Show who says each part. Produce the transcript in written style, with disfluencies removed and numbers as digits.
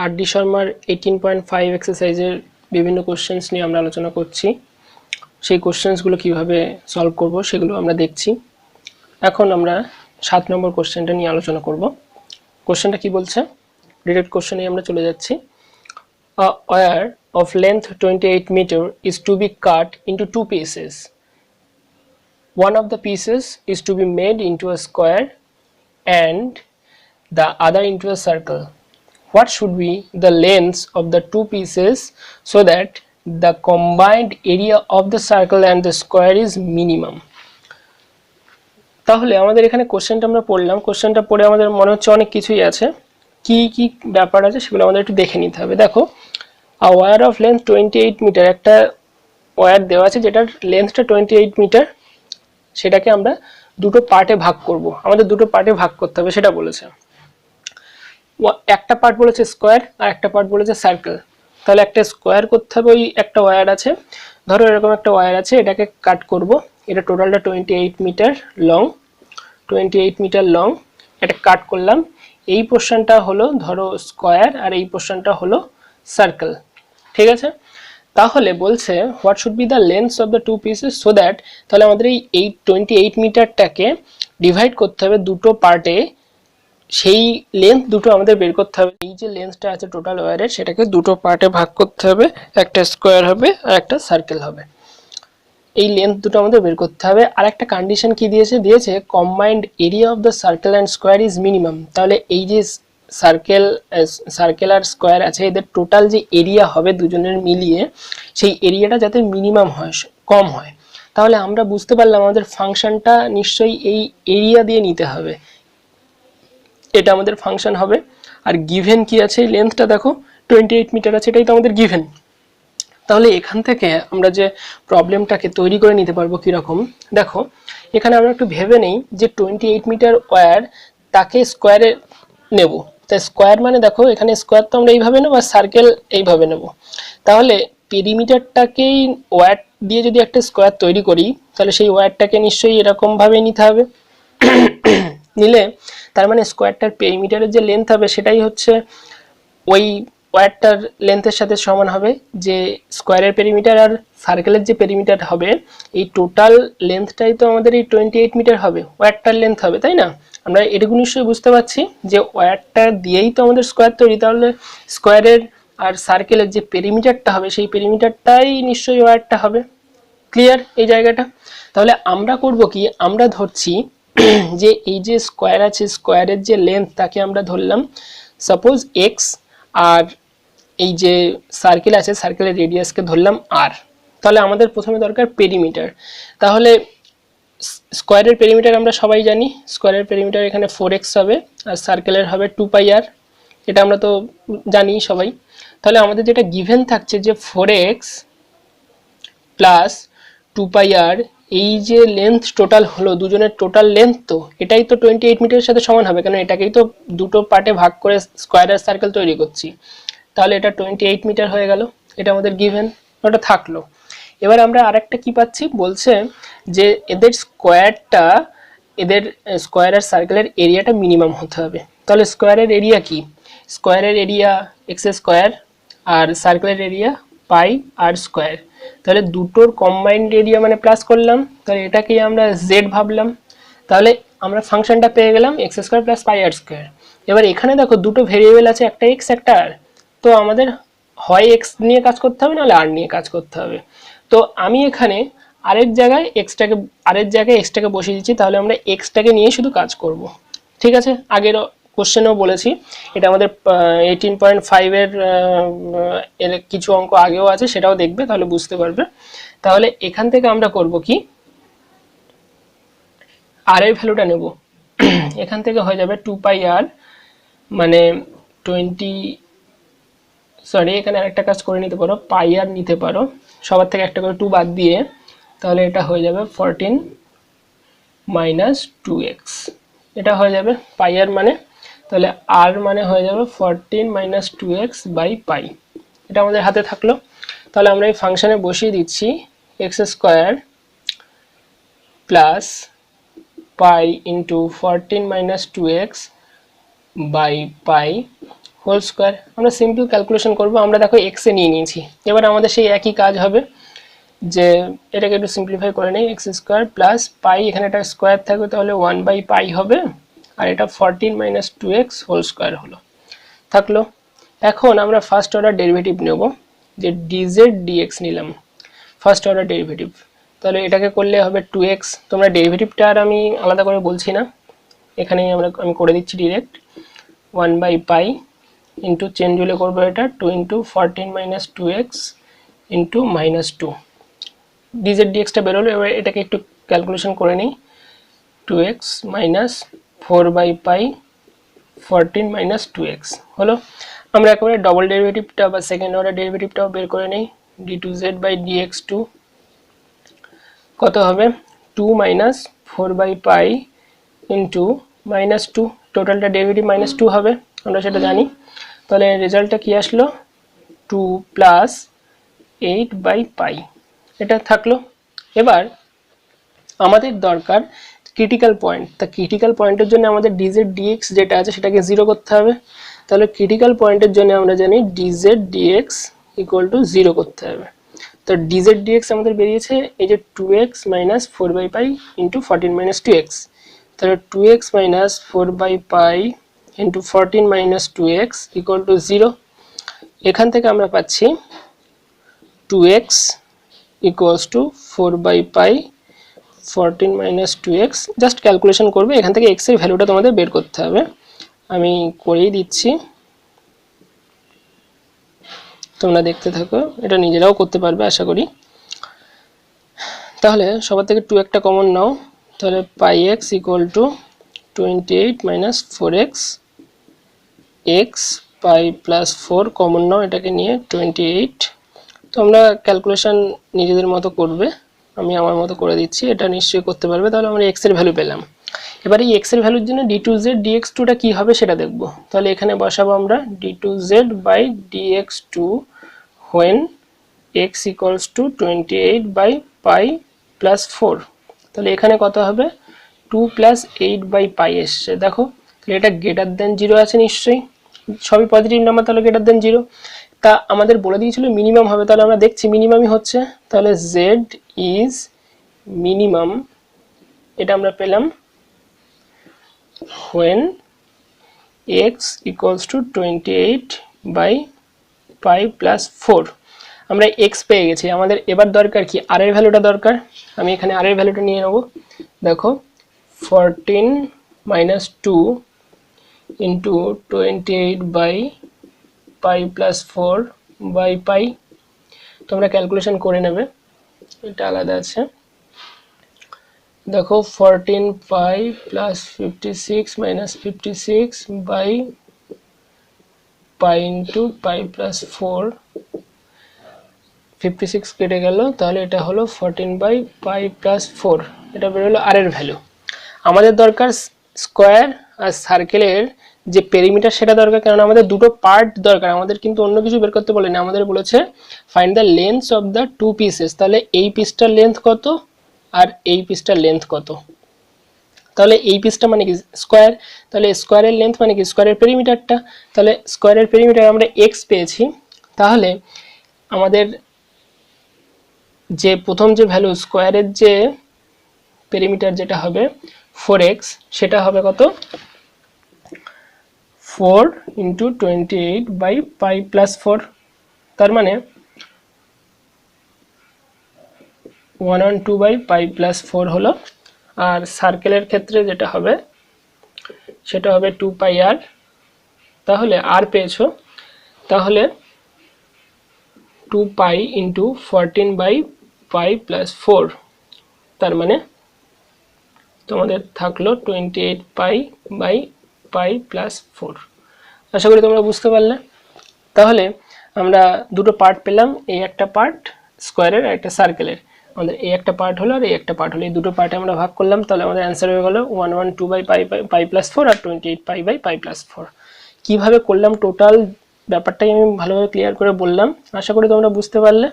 Speaker 1: RD. শর্মার 18.5 এক্সারসাইজের বিভিন্ন questions নিয়ে আমরা আলোচনা করছি। সেই কোশ্চেন্সগুলো কিভাবে সলভ করব সেগুলো আমরা দেখছি। এখন আমরা 7 নম্বর কোশ্চেনটা নিয়ে আলোচনা করব। কোশ্চেনটা কি বলছে, ডিরেক্ট কোশ্চেনে আমরা চলে যাচ্ছি। A wire of length 28 meter is to be cut into two pieces. One of the pieces is to be made into a square and the other into a circle. What should be the lengths of the two pieces so that the combined area of the circle and the square is minimum? তাহলে আমাদের এখানে কোশ্চেনটা আমরা পড়লাম, কোশ্চেনটা পড়ে আমাদের মনে হচ্ছে অনেক কিছুই আছে, কি কি ব্যাপার আছে সেগুলো আমাদের একটু দেখে নিতে হবে। দেখো, a wire of length 28 metre, একটা ওয়্যার দেওয়া আছে যেটার লেন্থটা 28 মিটার, সেটাকে আমরা দুটো পার্টে ভাগ করব। আমাদের দুটো পার্টে ভাগ করতে হবে সেটা বলেছে। একটা পার্ট বলেছে স্কোয়ার আর একটা পার্ট বলেছে সার্কেল। তাহলে একটা স্কোয়ার করতে হবে, ওই একটা ওয়্যার আছে, ধরো এরকম একটা ওয়্যার আছে, এটাকে কাট করব। এটা টোটালটা 28 মিটার লং, 28 মিটার লং। এটা কাট করলাম, এই পোর্শনটা হলো ধরো স্কোয়ার আর এই পোর্শনটা হলো সার্কেল, ঠিক আছে। তাহলে বলছে what should be the lengths of the two pieces so that, তাহলে আমাদের এই 28 মিটারটাকে ডিভাইড করতে হবে দুটো পার্টে, সেই লেন্থ দুটো আমাদের বের করতে হবে। এই যে লেন্থটা আছে টোটাল ওয়্যারের, সেটাকে দুটো পার্টে ভাগ করতে হবে, একটা স্কোয়ার হবে আর একটা সার্কেল হবে। এই লেন্থ দুটো আমাদের বের করতে হবে। আর একটা কন্ডিশন কি দিয়েছে combined area of the circle and square is minimum. তাহলে এই যে সার্কেল আর স্কোয়ার আছে, এদের টোটাল যে এরিয়া হবে দুজনের মিলিয়ে, সেই এরিয়াটা যাতে মিনিমাম হয়, কম হয়। তাহলে আমরা বুঝতে পারলাম আমাদের ফাংশনটা নিশ্চয়ই এই এরিয়া দিয়ে নিতে হবে, এটা আমাদের ফাংশন হবে। আর গিভেন কি আছে, লেন্থটা দেখো 28 মিটার আছে, এটাই তো আমাদের গিভেন। তাহলে এখান থেকে আমরা যে প্রবলেমটাকে তৈরি করে নিতে পারবো কীরকম, দেখো এখানে আমরা একটু ভেবে নেই যে 28 মিটার ওয়্যার, তাকে স্কোয়ারে নেব। তাই স্কোয়ার মানে দেখো এখানে স্কোয়ার তো আমরা এইভাবে নেবো আর সার্কেল এইভাবে নেব। তাহলে পেরিমিটারটাকেই ওয়্যার দিয়ে যদি একটা স্কোয়ার তৈরি করি, তাহলে সেই ওয়্যারটাকে নিশ্চয়ই এরকমভাবে নিতে হবে। নিলে তার মানে স্কোয়ারটার পেরিমিটারের যে লেন্থ হবে সেটাই হচ্ছে ওই ওয়্যারটার লেন্থের সাথে সমান হবে। যে স্কোয়ারের পেরিমিটার আর সার্কেলের যে পেরিমিটার হবে, এই টোটাল লেন্থটাই তো আমাদের এই 28 মিটার হবে, ওয়্যারটার লেন্থ হবে, তাই না? আমরা এটুকু নিশ্চয়ই বুঝতে পারছি যে ওয়্যারটা দিয়েই তো আমাদের স্কোয়ার তৈরি, তাহলে স্কোয়ারের আর সার্কেলের যে পেরিমিটারটা হবে সেই পেরিমিটারটাই নিশ্চয়ই ওয়্যারটা হবে। ক্লিয়ার এই জায়গাটা? তাহলে আমরা করব কি, আমরা ধরছি যে এই যে স্কোয়ার আছে, স্কোয়ারের যে লেন্থ তাকে আমরা ধরলাম সাপোজ এক্স, আর এই যে সার্কেল আছে সার্কেলের রেডিয়াসকে ধরলাম আর। তাহলে আমাদের প্রথমে দরকার পেরিমিটার। তাহলে স্কোয়ারের পেরিমিটার আমরা সবাই জানি, স্কোয়ারের পেরিমিটার এখানে 4x হবে আর সার্কেলের হবে 2πr, এটা আমরা তো জানি সবাই। তাহলে আমাদের যেটা গিভেন থাকছে যে 4x প্লাস 2πr, এই যে লেন্থ টোটাল হলো দুজনের টোটাল লেন্থ, তো এটাই তো 28 মিটারের সাথে সমান হবে, কারণ এটাকেই তো দুটো পার্টে ভাগ করে স্কোয়ার আর সার্কেল তৈরি করছি। তাহলে এটা 28 মিটার হয়ে গেল, এটা আমাদের গিভেন, ওটা থাকলো। এবার আমরা আরেকটা কি পাচ্ছি, বলছে যে এদের স্কোয়ারটা, এদের স্কোয়ার আর সার্কেলের এরিয়াটা মিনিমাম হতে হবে। তাহলে স্কোয়ারের এরিয়া কি, স্কোয়ারের এরিয়া এক্স স্কোয়ার আর সার্কেলের এরিয়া পাই আর স্কোয়ার। তাহলে দুটোর কম্বাইন্ড এরিয়া মানে প্লাস করলাম, তাহলে এটাকেই আমরা জেড ভাবলাম। তাহলে আমরা ফাংশনটা পেয়ে গেলাম এক্স স্কোয়ার প্লাস পাই আর স্কোয়ার। এবার এখানে দেখো দুটো ভেরিয়েবল আছে, একটা এক্স একটা আর, তো আমাদের হয় এক্স নিয়ে কাজ করতে হবে নাহলে আর নিয়ে কাজ করতে হবে। তো আমি এখানে আরের জায়গায় এক্সটাকে বসিয়ে দিচ্ছি, তাহলে আমরা এক্সটাকে নিয়ে শুধু কাজ করব। ঠিক আছে, আগের কোশ্চেনেও বলেছি এটা আমাদের 18.5 এর কিছু অঙ্ক আগেও আছে, সেটাও দেখবে তাহলে বুঝতে পারবে। তাহলে এখান থেকে আমরা করব কি, আর এর ভ্যালুটা নেব, এখান থেকে হয়ে যাবে 2πr, মানে 20, এখানে আরেকটা কাজ করে নিতে পারো, পাই আর নিতে পারো, সবার থেকে একটা করে 2 বাদ দিয়ে, তাহলে এটা হয়ে যাবে 14 মাইনাস 2x, এটা হয়ে যাবে পাই আর মানে, তাহলে আর মানে হয়ে যাবে 14 মাইনাস 2x বাই পাই, এটা আমাদের হাতে থাকলো। তাহলে আমরা এই ফাংশনে বসিয়ে দিচ্ছি x square plus pi into 14 minus 2x by pi whole square. আমরা সিম্পল ক্যালকুলেশন করব। আমরা দেখো এক্সে নিয়ে নিয়েছি, এবার আমাদের সেই একই কাজ হবে যে এটাকে একটু সিম্পলিফাই করে নেই, এক্স স্কোয়ার প্লাস পাই, এখানে একটা স্কোয়ার থাকবে তাহলে 1/পাই হবে, আর এটা 14 - 2x হোল স্কোয়ার হলো, থাকলো। এখন আমরা ফার্স্ট অর্ডার ডেরিভেটিভ নেব, যে ডিজেড ডিএক্স নিলাম ফার্স্ট অর্ডার ডেরিভেটিভ, তাহলে এটাকে করলে হবে 2x। তোমরা ডেরিভেটিভটা আর আমি আলাদা করে বলছি না, এখানেই আমি করে দিচ্ছি ডিরেক্ট, 1/পাই ইন্টু চেঞ্জ হলে করবো এটা 2 × 14 - 2x ইন্টু -2, ডিজেড ডিএক্সটা বেরোলো। এবার এটাকে একটু ক্যালকুলেশন করে নিই, 2x - 4/পাই 14 - 2x হলো। আমরা একেবারে ডবল ডেরিভেটিভটা বা সেকেন্ড অর্ডার ডেরিভেটিভটাও বের করে নিই, d2z/dx2 কত হবে, 2 - 4/পাই ইন্টু -2, টোটালটা ডেরিভেটিভ -2 হবে, আমরা সেটা জানি। তাহলে রেজাল্টটা কি আসলো, 2 + 8/পাই, এটা থাকলো। এবার আমাদের দরকার ক্রিটিক্যাল পয়েন্ট, তা ক্রিটিক্যাল পয়েন্টের জন্য আমাদের ডিজেড ডিএক্স যেটা আছে সেটাকে 0 করতে হবে। তাহলে ক্রিটিক্যাল পয়েন্টের জন্য আমরা জানি ডিজেড ডিএক্স = 0 করতে হবে। তো ডিজেড ডিএক্স আমাদের বেরিয়েছে এই যে 2x - 4/পাই ইন্টু 14 - 2x, তাহলে 2x - 4/পাই ইন্টু 14 - 2x = 0। এখান থেকে আমরা পাচ্ছি 2x = 4/পাই 14 - 2x, জাস্ট ক্যালকুলেশন করবে, এখান থেকে x এর ভ্যালুটা তোমাদের বের করতে হবে, আমি করেই দিচ্ছি, তোমরা দেখতে থাকো, এটা নিজেরাও করতে পারবে আশা করি। তাহলে সবার থেকে 2 একটা কমন নাও, তাহলে πx = 28 - 4x, x pi plus 4 common now, এটাকে নিয়ে 28। তোমরা ক্যালকুলেশন নিজেদের মতো করবে, আমি আমার মতো করে দিচ্ছি, এটা নিশ্চয়ই করতে পারবে। তাহলে আমরা x এর ভ্যালু পেলাম। এবারে এই x এর ভ্যালুর জন্য d2z dx2টা কি হবে সেটা দেখব। তাহলে এখানে বসাবো আমরা d2z/dx2 when x = 28/পাই প্লাস 4, তাহলে এখানে কত হবে, 2 + 8/পাই এসছে, দেখো তাহলে এটা গ্রেটার দেন 0 আছে নিশ্চয়ই, সবই পজিটিভ নাম্বার, তাহলে গ্রেটার দেন 0। তা আমাদের বলে দিয়েছিল মিনিমাম হবে, তাহলে আমরা দেখছি মিনিমামই হচ্ছে, তাহলে z ইজ মিনিমাম, এটা আমরা পেলাম when x = 28/পাই প্লাস 4। আমরা x পেয়ে গেছি, আমাদের এবার দরকার কি, r এর ভ্যালুটা দরকার। আমি এখানে r এর ভ্যালুটা নিয়ে নেব, দেখো 14 - 2 ইন্টু 28/পাই প্লাস 4/পাই, তোমরা ক্যালকুলেশন করে নেবে, এটা আলাদা আছে। দেখো 14 প্লাস 56 - 56/পাই ইন্টু পাই প্লাস 4, 56 কেটে গেল, তাহলে এটা হলো 14/পাই প্লাস 4, এটা বেরোলো আর এর ভ্যালু। আমাদের দরকার স্কোয়ার আর সার্কেলের যে পেরিমিটার সেটা দরকার, কারণ আমাদের দুটো পার্ট দরকার, আমাদের কিন্তু অন্য কিছু বের করতে বলেনি, আমাদের বলেছে find the length of the 2 pieces. তাহলে এই পিসটার লেন্থ কত আর এই পিসটার লেন্থ কত, তাহলে এই পিসটা মানে কি স্কোয়ার, তাহলে স্কোয়ারের লেন্থ মানে কি স্কোয়ারের পেরিমিটারটা, তাহলে স্কোয়ারের পেরিমিটার আমরা x পেয়েছি, তাহলে আমাদের যে প্রথম যে ভ্যালু স্কোয়ারের যে পেরিমিটার যেটা হবে 4x, সেটা হবে কত, 4 × 28/পাই প্লাস 4, তার মানে 112/পাই প্লাস 4 হলো। আর সার্কেলের ক্ষেত্রে যেটা হবে সেটা হবে 2πr, তাহলে r পেয়েছো, তাহলে 2π × 14/পাই প্লাস 4, তার মানে তোমাদের থাকলো 28/পাই প্লাস 4। আশা করি তোমরা বুঝতে পারলে। তাহলে আমরা দুটো পার্ট পেলাম, এই একটা পার্ট স্কোয়ারের আর একটা সার্কেলের, আমাদের এই একটা পার্ট হলো আর এই একটা পার্ট হলো, এই দুটো পার্টে আমরা ভাগ করলাম, তাহলে আমাদের অ্যান্সার হয়ে গেল 112/পাই প্লাস 4 আর 28π/পাই প্লাস 4। কীভাবে করলাম টোটাল ব্যাপারটাই আমি ভালোভাবে ক্লিয়ার করে বললাম, আশা করি তোমরা বুঝতে পারলে।